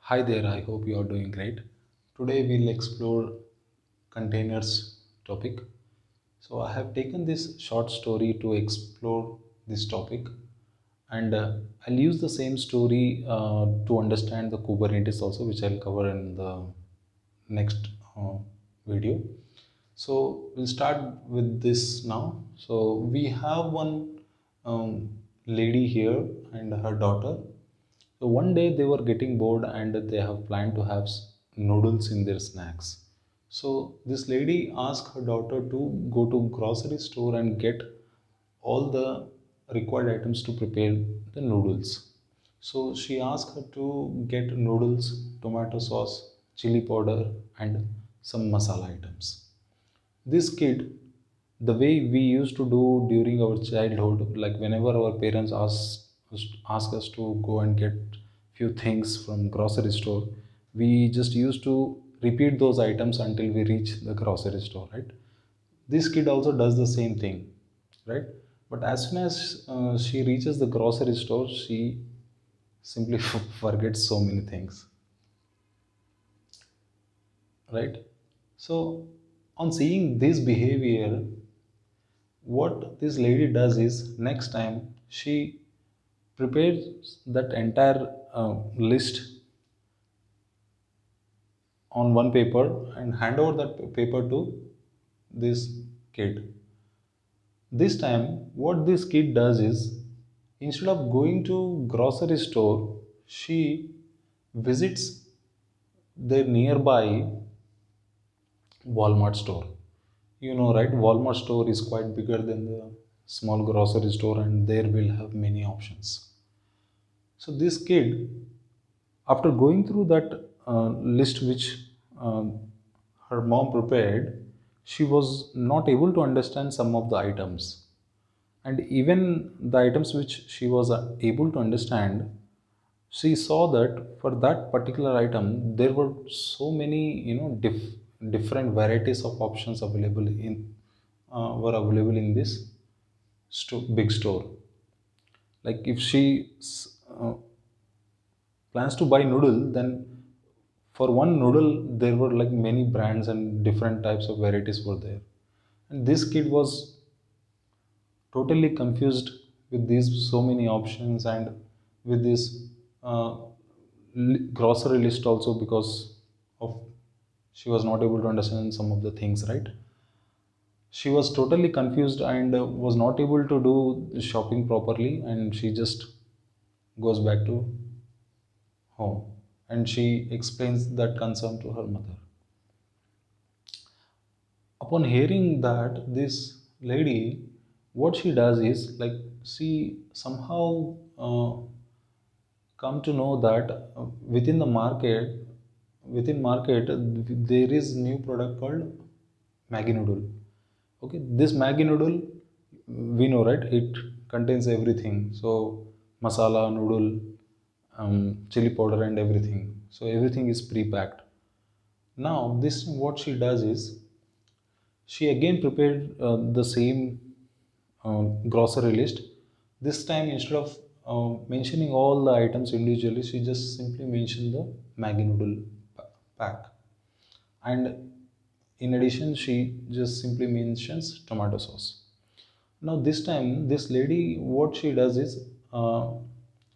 Hi there, I hope you are doing great. Today we'll explore containers topic. So I have taken this short story to explore this topic and I'll use the same story to understand the Kubernetes also, which I'll cover in the next video. So we'll start with this now. So we have one lady here and her daughter. So one day they were getting bored and they have planned to have noodles in their snacks. So this lady asked her daughter to go to grocery store and get all the required items to prepare the noodles. So she asked her to get noodles, tomato sauce, chili powder, and some masala items. This kid, the way we used to do during our childhood, like whenever our parents ask us to go and get few things from grocery store, we just used to repeat those items until we reach the grocery store, right? This kid also does the same thing, right? But as soon as she reaches the grocery store, she simply forgets so many things, right? So on seeing this behavior, what this lady does is next time she prepares that entire list on one paper and hand over that paper to this kid. This time what this kid does is instead of going to grocery store, she visits their nearby Walmart store. You know, right? Walmart store is quite bigger than the small grocery store and there will have many options. So this kid, after going through that list which uh, her mom prepared, she was not able to understand some of the items. And even the items which she was able to understand, she saw that for that particular item, there were so many, different varieties of options available were available in this big store. Like if she plans to buy noodle, then for one noodle there were like many brands and different types of varieties were there, and this kid was totally confused with these so many options and with this uh, grocery list also, because of she was not able to understand some of the things, right? She was totally confused and was not able to do the shopping properly, and she just goes back to home and she explains that concern to her mother. Upon hearing that, this lady, what she does is like she somehow come to know that within the market, within market, there is new product called Maggi noodle. Okay, this Maggi noodle, we know, right? It contains everything. So masala, noodle, chili powder, and everything. So everything is pre-packed. Now, this what she does is she again prepared the same grocery list. This time, instead of mentioning all the items individually, she just simply mentioned the Maggi noodle pack. And in addition, she just simply mentions tomato sauce. Now, this time, this lady, what she does is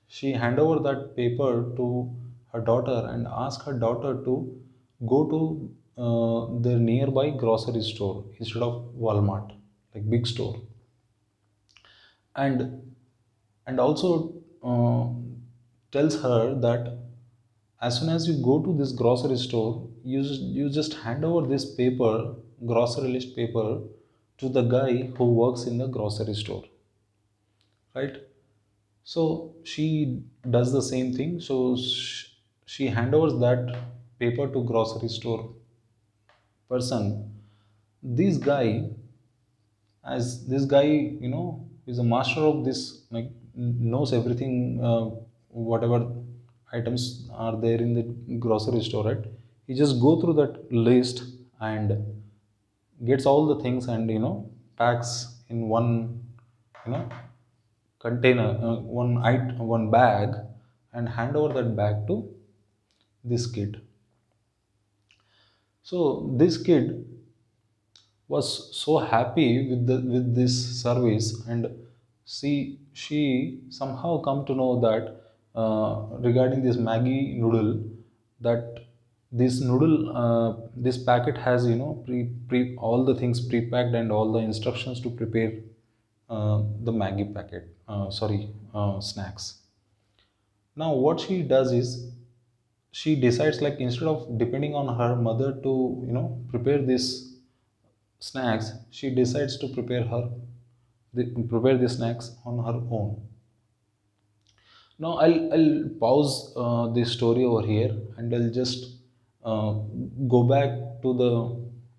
she hand over that paper to her daughter and ask her daughter to go to their nearby grocery store instead of Walmart, like big store, and also tells her that as soon as you go to this grocery store, you just hand over this paper, grocery list paper, to the guy who works in the grocery store, right? So she does the same thing. So she hand overs that paper to grocery store person. This guy, as this guy, is a master of this, like knows everything, whatever items are there in the grocery store, right? He just go through that list and gets all the things and packs in one, you know container, one bag, and hand over that bag to this kid. So this kid was so happy with with this service, and she somehow come to know that regarding this Maggie noodle, that this noodle, this packet has, pre all the things pre-packed and all the instructions to prepare the Maggie packet, snacks. Now what she does is, she decides, like, instead of depending on her mother to prepare this snacks, she decides to prepare the snacks on her own. Now I'll pause this story over here, and I'll just uh, go back to the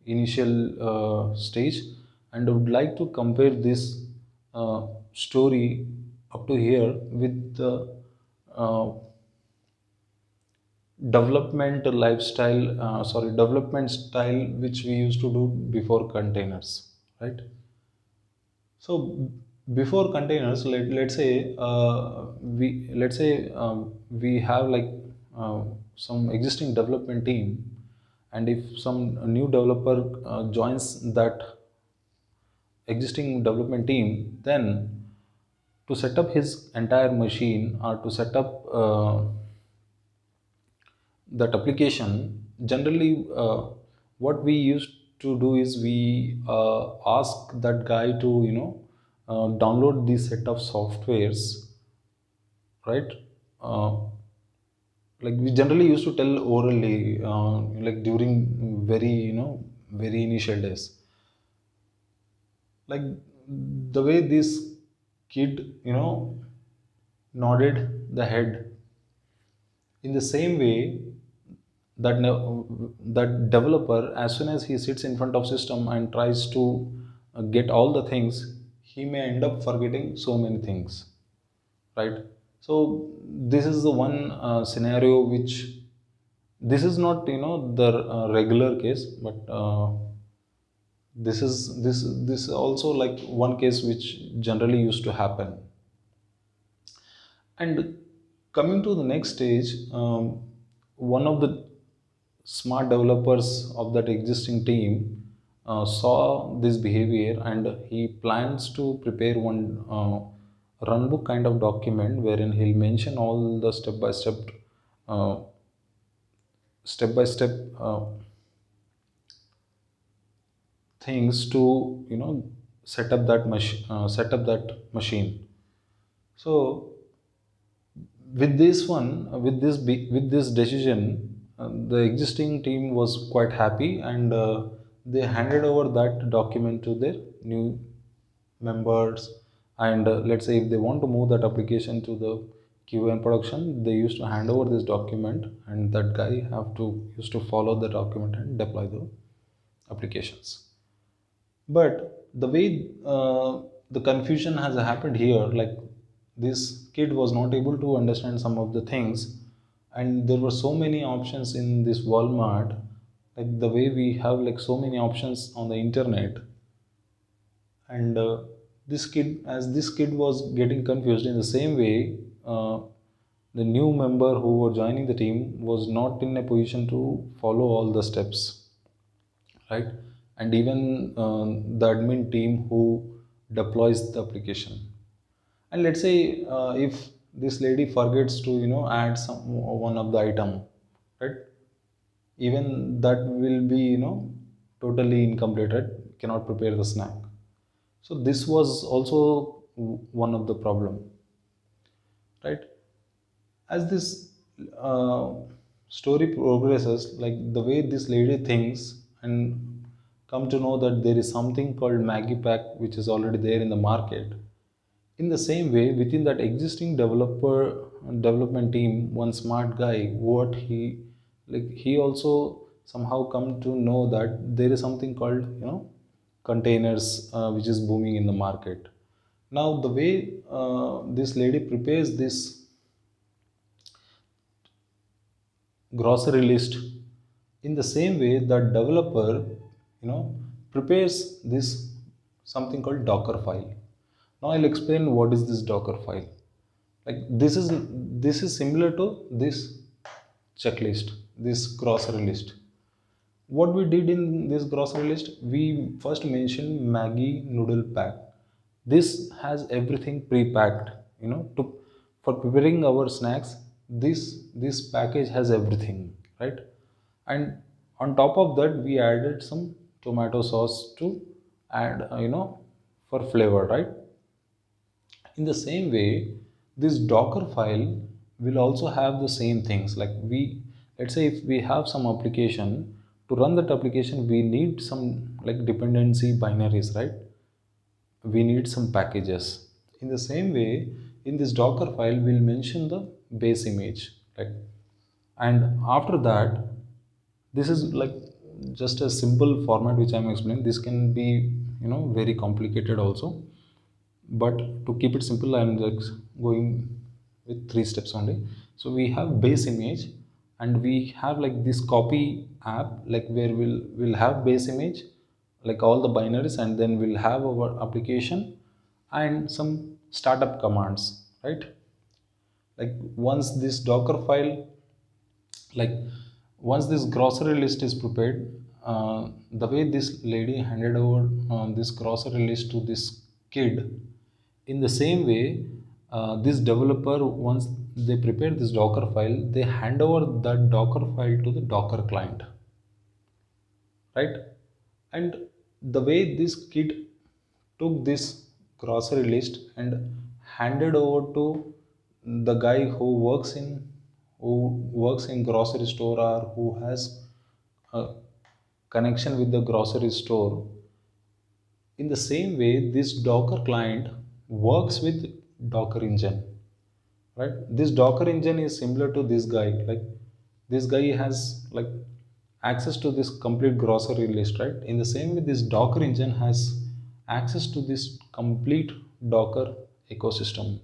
initial stage, and I would like to compare this story up to here with the uh, development style which we used to do before containers, right? So before containers, let's say we have, like, some existing development team, and if some new developer joins that existing development team, then to set up his entire machine, or to set up that application, generally what we used to do is, we ask that guy to download this set of softwares, right? uh, like, we generally used to tell orally, like, during very very initial days, like, the way this kid nodded the head, in the same way, that developer, as soon as he sits in front of system and tries to get all the things, he may end up forgetting so many things, right? So this is the one scenario which, this is not the regular case, but this is also, like, one case which generally used to happen. And coming to the next stage, one of the smart developers of that existing team saw this behavior, and he plans to prepare one runbook kind of document, wherein he'll mention all the uh, step by step things to set up that machine. So with this decision, the existing team was quite happy, and they handed over that document to their new members. And let's say if they want to move that application to the QA and production, they used to hand over this document, and that guy have to used to follow the document and deploy the applications. But the way the confusion has happened here, like, this kid was not able to understand some of the things, and there were so many options in this Walmart, like the way we have, like, so many options on the internet. And this kid was getting confused, in the same way, the new member who were joining the team was not in a position to follow all the steps, right? And even the admin team who deploys the application. And let's say if this lady forgets to add some one of the item, right? Even that will be totally incomplete, right? Cannot prepare the snack. So this was also one of the problem, right? As this uh, story progresses, like, the way this lady thinks and come to know that there is something called Maggie Pack which is already there in the market. In the same way, within that existing development team, one smart guy, what he, like, he also somehow come to know that there is something called containers, which is booming in the market. Now the way this lady prepares this grocery list, in the same way that developer prepares this something called Docker file. Now I'll explain what is this Docker file. Like, this is similar to this checklist, this grocery list. What we did in this grocery list, we first mentioned Maggie noodle pack. This has everything pre-packed, to for preparing our snacks. This package has everything, right? And on top of that, we added some tomato sauce to add, for flavor, right? In the same way, this Docker file will also have the same things. Like, let's say if we have some application, to run that application, we need some like dependency binaries, right? We need some packages. In the same way, in this Docker file, we'll mention the base image, like, and after that, this is like just a simple format which I'm explaining. This can be, very complicated also, but to keep it simple, I'm just going with three steps only. So we have base image, and we have like this copy app, like where we'll have base image, like all the binaries, and then we'll have our application and some startup commands, right? Like, once this Docker file, like once this grocery list is prepared, the way this lady handed over this grocery list to this kid, in the same way, this developer, once they prepare this Docker file, they hand over that Docker file to the Docker client, right? And the way this kid took this grocery list and handed over to the guy who works in grocery store, or who has a connection with the grocery store, in the same way, this Docker client works with Docker engine, right? This Docker engine is similar to this guy. Like, this guy has like access to this complete grocery list, right? In the same way, this Docker engine has access to this complete Docker ecosystem,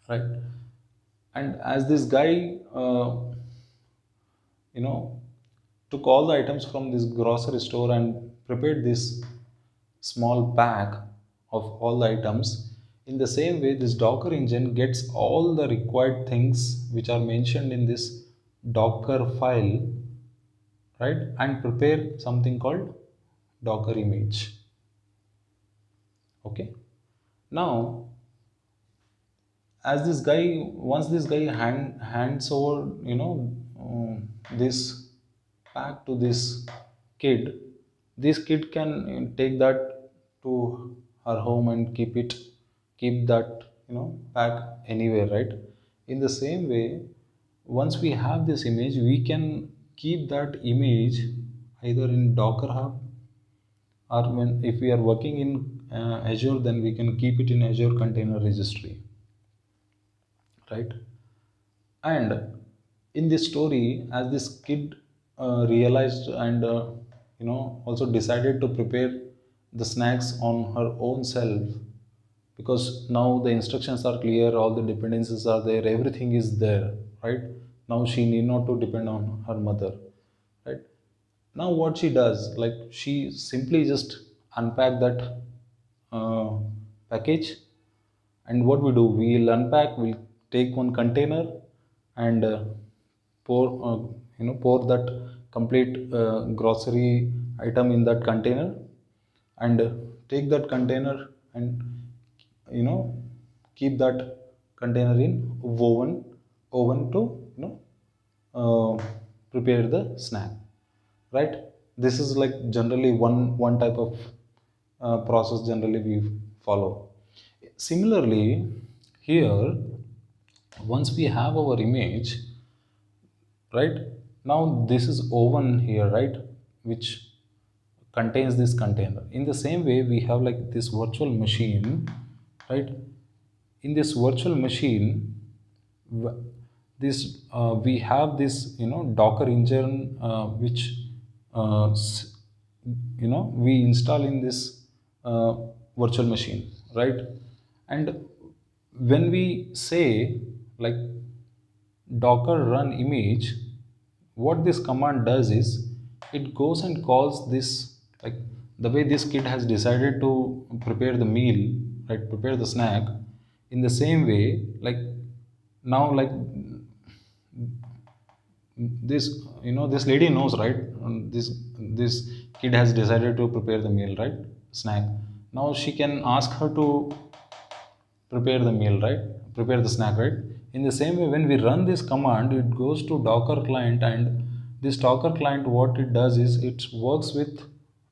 right? And as this guy, you know took all the items from this grocery store and prepared this small pack of all the items, in the same way, this Docker engine gets all the required things which are mentioned in this Docker file, right? And prepare something called Docker image. Okay. Now, as this guy once this guy hands over, this pack to this kid, this kid can take that to her home and keep that, pack anywhere, right? In the same way, once we have this image, we can keep that image either in Docker Hub, or when if we are working in Azure, then we can keep it in Azure Container Registry, right? And in this story, as this kid realized and, also decided to prepare the snacks on her own self, because now the instructions are clear, all the dependencies are there, everything is there, right? Now she need not to depend on her mother, right? Now what she does, like, she simply just unpack that uh, package. And what we do, we'll unpack, we'll take one container and pour pour that complete grocery item in that container, and take that container and, you know keep that container in oven to, prepare the snack, right? This is like generally one type of process generally we follow. Similarly, here, once we have our image, right? Now this is oven here, right? Which contains this container. In the same way, we have like this virtual machine, right? In this virtual machine, w- this we have this, Docker engine, which we install in this uh, virtual machine, right? And when we say, like, Docker run image, what this command does is, it goes and calls this, like, the way this kid has decided to prepare the meal, right? Prepare the snack. In the same way, like, now, like, this, this lady knows, right? This kid has decided to prepare the meal, right? Snack. Now she can ask her to prepare the meal, right? Prepare the snack, right? In the same way, when we run this command, it goes to Docker client, and this Docker client, what it does is it works with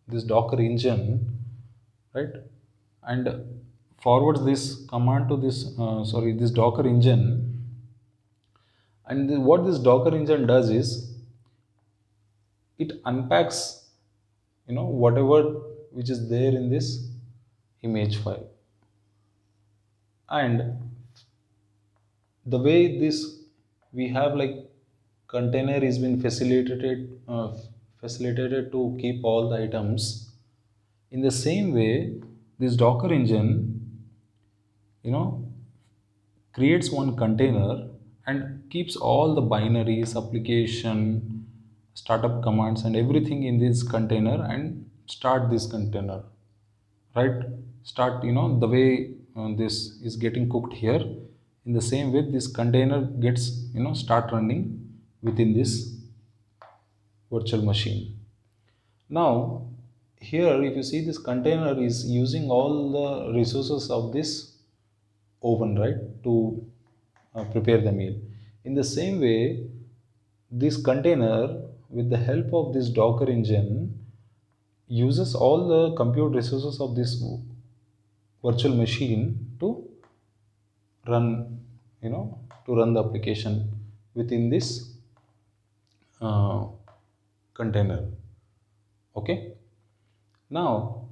this Docker engine, right? And forwards this command to this this Docker engine. And what this Docker engine does is it unpacks, whatever which is there in this image file. And the way this we have like container is been facilitated to keep all the items. In the same way, this Docker engine, you know creates one container and keeps all the binaries, application, startup commands, and everything in this container, and start this container, right? Start, the way this is getting cooked here. In the same way, this container gets, start running within this virtual machine. Now here, if you see, this container is using all the resources of this oven, right, to prepare the meal. In the same way, this container, with the help of this Docker engine, uses all the compute resources of this virtual machine to run, to run the application within this uh, container. Okay. Now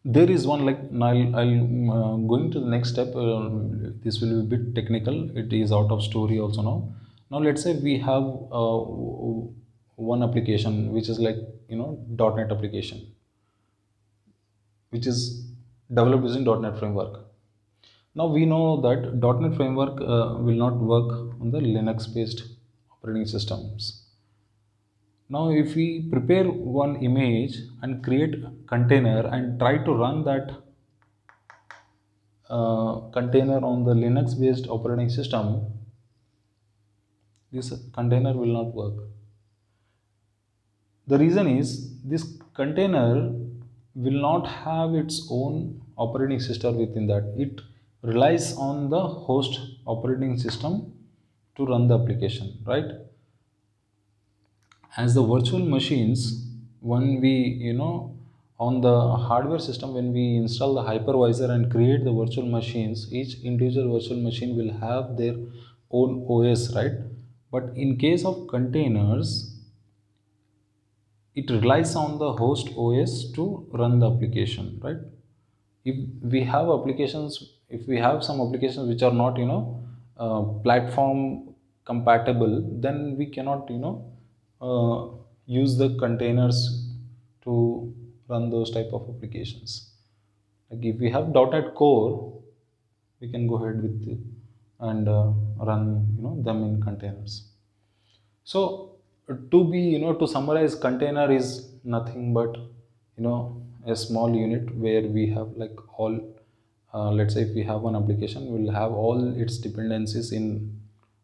there is one, like, I'll going to the next step. This will be a bit technical. It is out of story also now. Now let's say we have one application which is like, .NET application, which is developed using .NET framework. Now we know that .NET framework will not work on the Linux based operating systems. Now if we prepare one image and create container and try to run that container on the Linux based operating system, this container will not work. The reason is this container will not have its own operating system within that. It relies on the host operating system to run the application, right? As the virtual machines, when we, on the hardware system, when we install the hypervisor and create the virtual machines, each individual virtual machine will have their own OS, right? But in case of containers, it relies on the host OS to run the application, right? If we have applications, if we have some applications which are not, platform compatible, then we cannot, use the containers to run those type of applications. Like if we have .NET Core, we can go ahead with it and run, them in containers. So to be, to summarize, container is nothing but, a small unit where we have like all, let's say if we have one application, we'll have all its dependencies in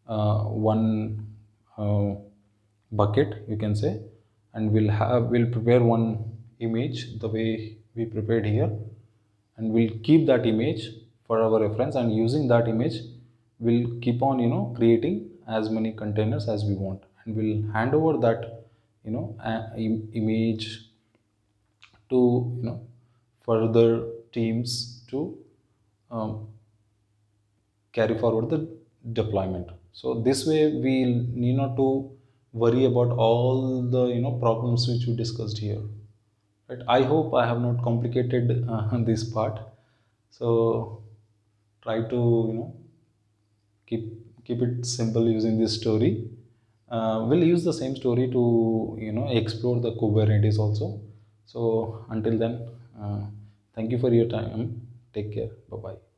one bucket, you can say. And we'll prepare one image the way we prepared here, and we'll keep that image for our reference, and using that image we'll keep on, creating as many containers as we want, and we'll hand over that, image to, further teams to um, carry forward the deployment. So this way we'll need not to worry about all the, problems which we discussed here, right? I hope I have not complicated this part. So try to, keep keep it simple using this story. We'll use the same story to, explore the Kubernetes also. So until then, thank you for your time. Take care. Bye bye.